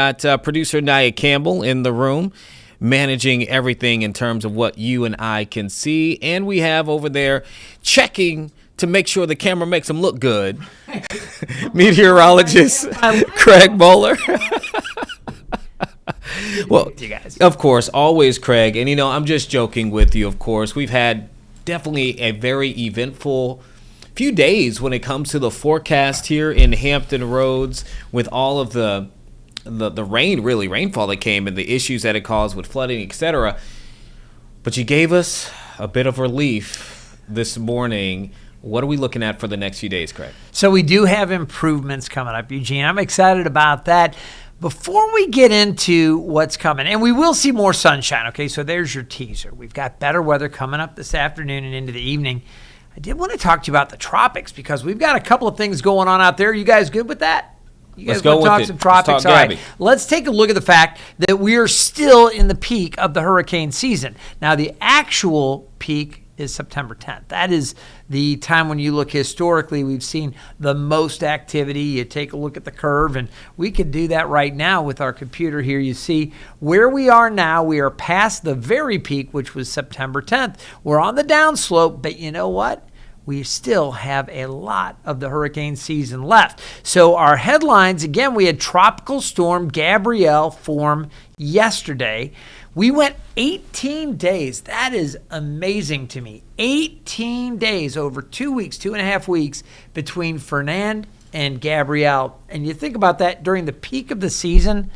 Got producer Nia Campbell in the room, managing everything in terms of what you and I can see. And we have over there checking to make sure the camera makes them look good, Meteorologist Craig Moeller. Well, of course, always Craig. And, I'm just joking with you, of course. We've had definitely a very eventful few days when it comes to the forecast here in Hampton Roads with all of the rainfall that came and the issues that it caused with flooding, etc. But you gave us a bit of relief this morning. What are we looking at for the next few days, Craig? So we do have improvements coming up, Eugene. I'm excited about that. Before we get into what's coming, and we will see more sunshine, okay? So there's your teaser. We've got better weather coming up this afternoon and into the evening. I did want to talk to you about the tropics because we've got a couple of things going on out there. You guys good with that? You guys want to talk some tropics? All right. Let's take a look at the fact that we are still in the peak of the hurricane season. Now, the actual peak is September 10th. That is the time when you look historically, we've seen the most activity. You take a look at the curve, and we could do that right now with our computer here. You see where we are now. We are past the very peak, which was September 10th. We're on the downslope, but you know what? We still have a lot of the hurricane season left. So our headlines, again, we had Tropical Storm Gabrielle form yesterday. We went 18 days. That is amazing to me. 18 days, over 2 weeks, 2.5 weeks between Fernand and Gabrielle. And you think about that during the peak of the season,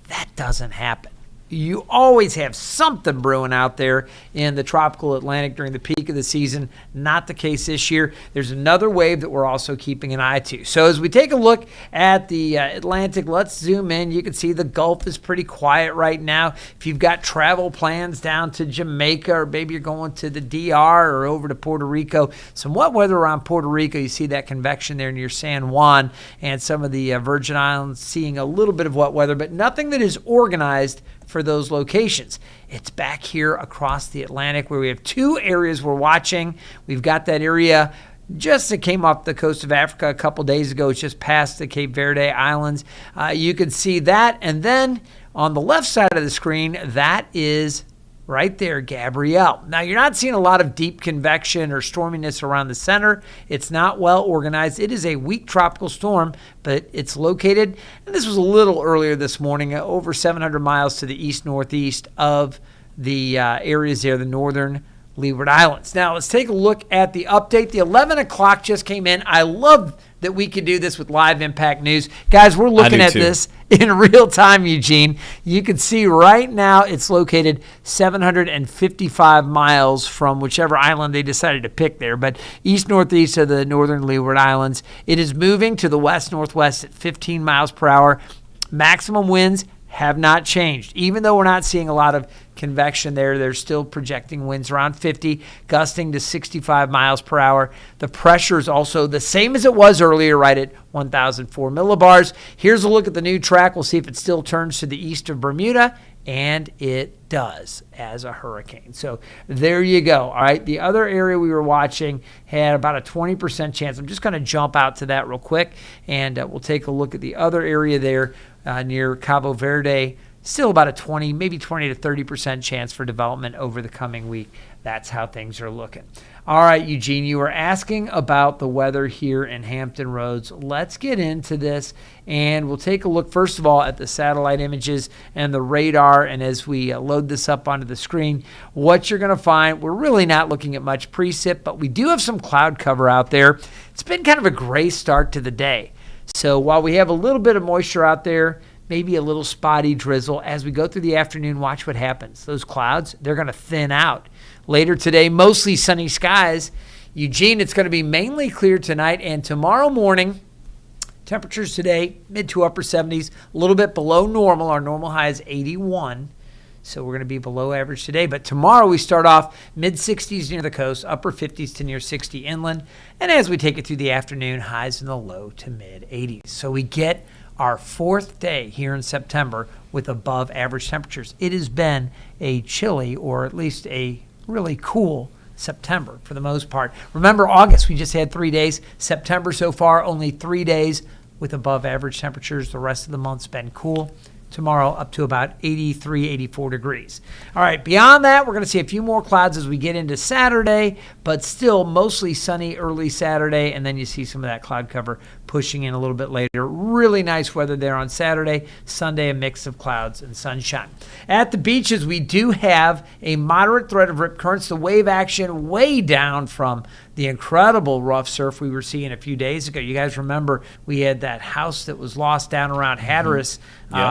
that doesn't happen. You always have something brewing out there in the tropical Atlantic during the peak of the season. Not the case this year. There's another wave that we're also keeping an eye to. So as we take a look at the Atlantic, let's zoom in. You can see the Gulf is pretty quiet right now. If you've got travel plans down to Jamaica, or maybe you're going to the DR or over to Puerto Rico, some wet weather around Puerto Rico. You see that convection there near San Juan and some of the Virgin Islands seeing a little bit of wet weather, but nothing that is organized for those locations. It's back here across the Atlantic where we have two areas we're watching. We've got that area just that came off the coast of Africa a couple days ago. It's just past the Cape Verde Islands. You can see that. And then on the left side of the screen, that is right there, Gabrielle. Now, you're not seeing a lot of deep convection or storminess around the center. It's not well organized. It is a weak tropical storm, but it's located, and this was a little earlier this morning, over 700 miles to the east-northeast of the areas there, the northern Leeward Islands. Now, let's take a look at the update. The 11 o'clock just came in. I love that we could do this with live impact news. Guys, we're looking at this in real time, Eugene. You can see right now it's located 755 miles from whichever island they decided to pick there, but east-northeast of the northern Leeward Islands. It is moving to the west-northwest at 15 miles per hour. Maximum winds have not changed. Even though we're not seeing a lot of convection there, they're still projecting winds around 50, gusting to 65 miles per hour. The pressure is also the same as it was earlier, right at 1,004 millibars. Here's a look at the new track. We'll see if it still turns to the east of Bermuda, and it does as a hurricane. So there you go. All right, the other area we were watching had about a 20% chance. I'm just going to jump out to that real quick, and we'll take a look at the other area there near Cabo Verde. Still about a 20, maybe 20 to 30% chance for development over the coming week. That's how things are looking. All right, Eugene, you were asking about the weather here in Hampton Roads. Let's get into this, and we'll take a look, first of all, at the satellite images and the radar. And as we load this up onto the screen, what you're going to find, we're really not looking at much precip, but we do have some cloud cover out there. It's been kind of a gray start to the day. So while we have a little bit of moisture out there, maybe a little spotty drizzle, as we go through the afternoon, watch what happens. Those clouds, they're going to thin out. Later today, mostly sunny skies. Eugene, it's going to be mainly clear tonight and tomorrow morning. Temperatures today, mid to upper 70s, a little bit below normal. Our normal high is 81. So we're going to be below average today. But tomorrow we start off mid-60s near the coast, upper 50s to near 60 inland. And as we take it through the afternoon, highs in the low to mid-80s. So we get our fourth day here in September with above average temperatures. It has been a chilly, or at least a really cool September for the most part. Remember, August, we just had 3 days. September so far, only 3 days with above average temperatures. The rest of the month's been cool. tomorrow up to about 83, 84 degrees. All right, beyond that, we're going to see a few more clouds as we get into Saturday, but still mostly sunny early Saturday, and then you see some of that cloud cover pushing in a little bit later. Really nice weather there on Saturday. Sunday, a mix of clouds and sunshine. At the beaches, we do have a moderate threat of rip currents. The wave action way down from the incredible rough surf we were seeing a few days ago. You guys remember we had that house that was lost down around Hatteras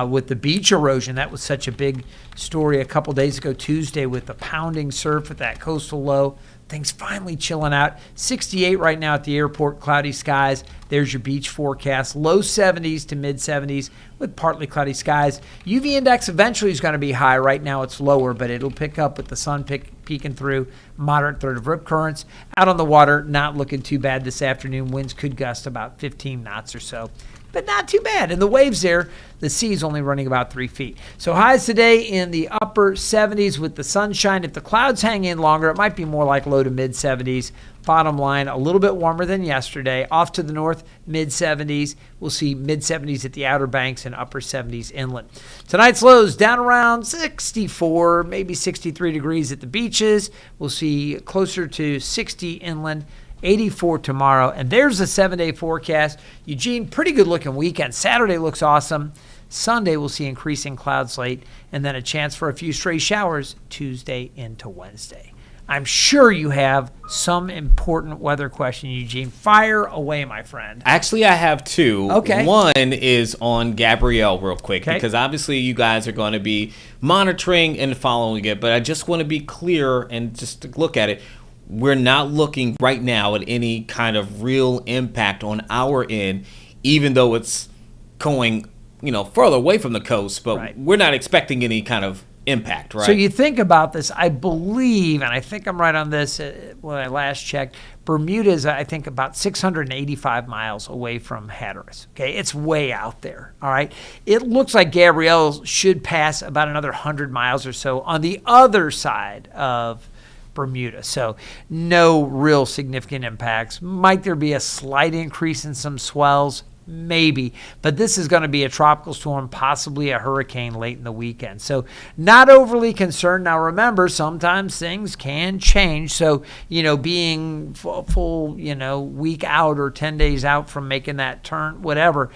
with the beach erosion. That was such a big story a couple days ago, Tuesday, with the pounding surf at that coastal low. Things finally chilling out. 68 right now at the airport, cloudy skies. There's your beach forecast. Low 70s to mid 70s with partly cloudy skies. UV index eventually is going to be high. Right now it's lower, but it'll pick up with the sun peeking through. Moderate threat of rip currents. Out on the water, not looking too bad this afternoon. Winds could gust about 15 knots or so, but not too bad. And the waves there, the sea's only running about 3 feet. So highs today in the upper 70s with the sunshine. If the clouds hang in longer, it might be more like low to mid 70s. Bottom line, a little bit warmer than yesterday. Off to the north, mid 70s. We'll see mid 70s at the Outer Banks and upper 70s inland. Tonight's lows down around 64, maybe 63 degrees at the beaches. We'll see closer to 60 inland. 84 tomorrow, and there's a 7-day forecast. Eugene, pretty good looking weekend. Saturday looks awesome. Sunday we'll see increasing cloud slate, and then a chance for a few stray showers Tuesday into Wednesday. I'm sure you have some important weather question, Eugene. Fire away, my friend. Actually, I have two. Okay. One is on Gabrielle real quick, because obviously you guys are going to be monitoring and following it, but I just want to be clear and just to look at it. We're not looking right now at any kind of real impact on our end, even though it's going, further away from the coast, but we're not expecting any kind of impact, right? So you think about this, I believe, and I think I'm right on this when I last checked, Bermuda is, I think, about 685 miles away from Hatteras. Okay, it's way out there, all right? It looks like Gabrielle should pass about another 100 miles or so on the other side of Bermuda. So no real significant impacts. Might there be a slight increase in some swells? Maybe. But this is going to be a tropical storm, possibly a hurricane late in the weekend. So not overly concerned. Now remember, sometimes things can change. So, being full, week out or 10 days out from making that turn, whatever,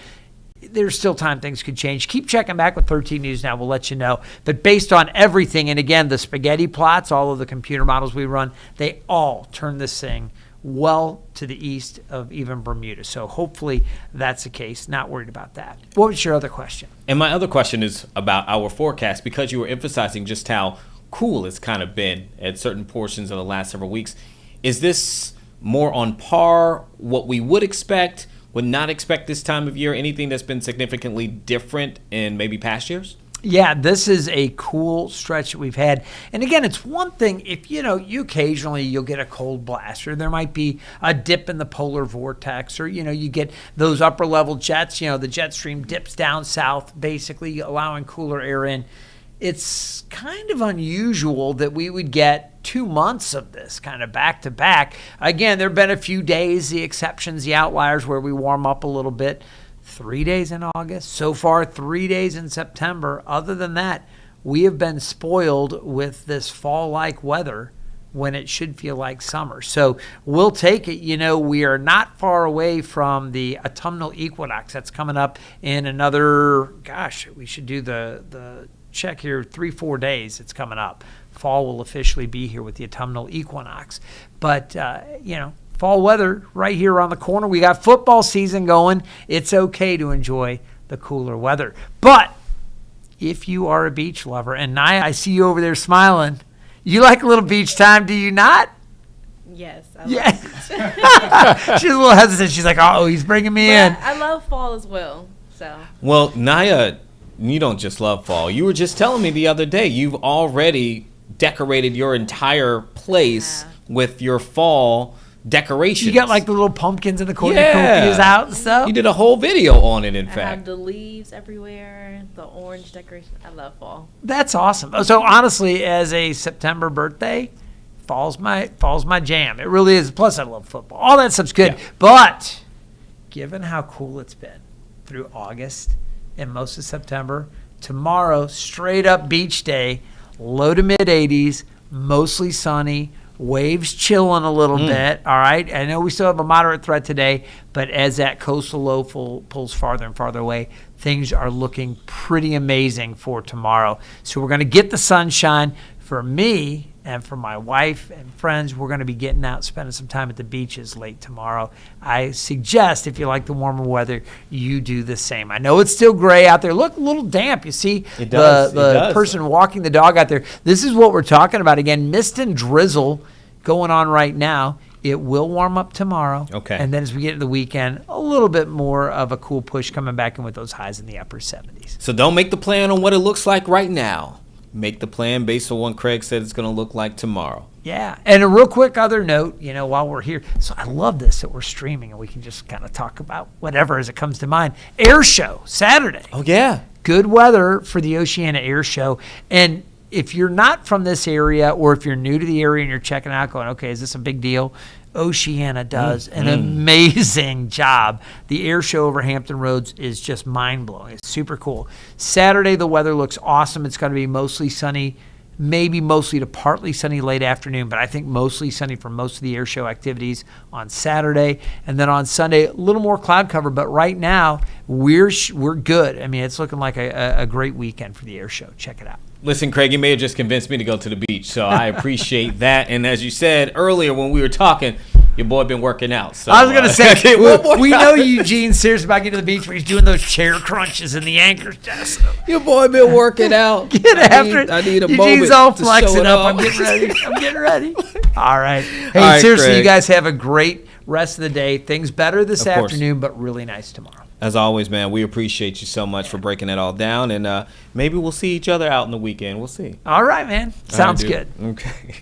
there's still time things could change. Keep checking back with 13 News Now. We'll let you know. But based on everything, and again, the spaghetti plots, all of the computer models we run, they all turn this thing well to the east of even Bermuda. So hopefully that's the case. Not worried about that. What was your other question? And my other question is about our forecast, because you were emphasizing just how cool it's kind of been at certain portions of the last several weeks. Is this more on par, what we would expect, would not expect this time of year? Anything that's been significantly different in maybe past years? Yeah, this is a cool stretch that we've had. And again, it's one thing if, you occasionally you'll get a cold blast, or there might be a dip in the polar vortex, or, you get those upper level jets, the jet stream dips down south, basically allowing cooler air in. It's kind of unusual that we would get 2 months of this kind of back to back. Again, there have been a few days, the exceptions, the outliers, where we warm up a little bit. 3 days in August. So far, 3 days in September. Other than that, we have been spoiled with this fall-like weather when it should feel like summer. So we'll take it. We are not far away from the autumnal equinox. That's coming up in another, we should do the check here, 3-4 days. It's coming up. Fall will officially be here with the autumnal equinox. But, fall weather right here around the corner. We got football season going. It's okay to enjoy the cooler weather. But if you are a beach lover, and Naya, I see you over there smiling. You like a little beach time, do you not? Yes, I love beach. She's a little hesitant. She's like, he's bringing me in. I love fall as well. So. Well, Naya, you don't just love fall. You were just telling me the other day you've already decorated your entire place with your fall decorations. You got like the little pumpkins and the cornucopias out and stuff. You did a whole video on it, in I fact. have the leaves everywhere, the orange decoration. I love fall. That's awesome. So honestly, as a September birthday, fall's my jam. It really is. Plus, I love football. All that stuff's good. Yeah. But given how cool it's been through August and most of September, Tomorrow, straight up beach day, low to mid 80s, mostly sunny. Waves chilling a little bit, all right? I know we still have a moderate threat today, but as that coastal low pulls farther and farther away, things are looking pretty amazing for tomorrow. So we're going to get the sunshine. For me and for my wife and friends, we're going to be getting out, spending some time at the beaches late tomorrow. I suggest, if you like the warmer weather, you do the same. I know it's still gray out there. Look, a little damp. You see the person walking the dog out there. This is what we're talking about. Again, mist and drizzle going on right now. It will warm up tomorrow. Okay. And then as we get to the weekend, a little bit more of a cool push coming back in with those highs in the upper 70s. So don't make the plan on what it looks like right now. Make the plan based on what Craig said it's going to look like tomorrow. Yeah. And a real quick other note, while we're here. So I love this that we're streaming and we can just kind of talk about whatever as it comes to mind. Air show, Saturday. Oh, yeah. Good weather for the Oceana Air Show. And if you're not from this area or if you're new to the area and you're checking out going, okay, is this a big deal? Oceana does an amazing job. The air show over Hampton Roads is just mind-blowing. It's super cool. Saturday, the weather looks awesome. It's going to be mostly sunny, maybe mostly to partly sunny late afternoon, but I think mostly sunny for most of the air show activities on Saturday. And then on Sunday, a little more cloud cover, but right now, we're good. I mean, it's looking like a great weekend for the air show. Check it out. Listen, Craig, you may have just convinced me to go to the beach, so I appreciate that. And as you said earlier when we were talking, your boy been working out. So, I was going to say, we know Eugene's serious about getting to the beach where he's doing those chair crunches in the anchor desk. Your boy been working out. Get after it. I need a Eugene's moment all to flexing show it up. off. I'm getting ready. All right. Hey, All right, seriously, Craig. you guys have a great rest of the day. Things better this Of course. afternoon, but really nice tomorrow. As always, man, we appreciate you so much for breaking it all down. And maybe we'll see each other out in the weekend. We'll see. All right, man. Sounds All right, good. dude. Okay.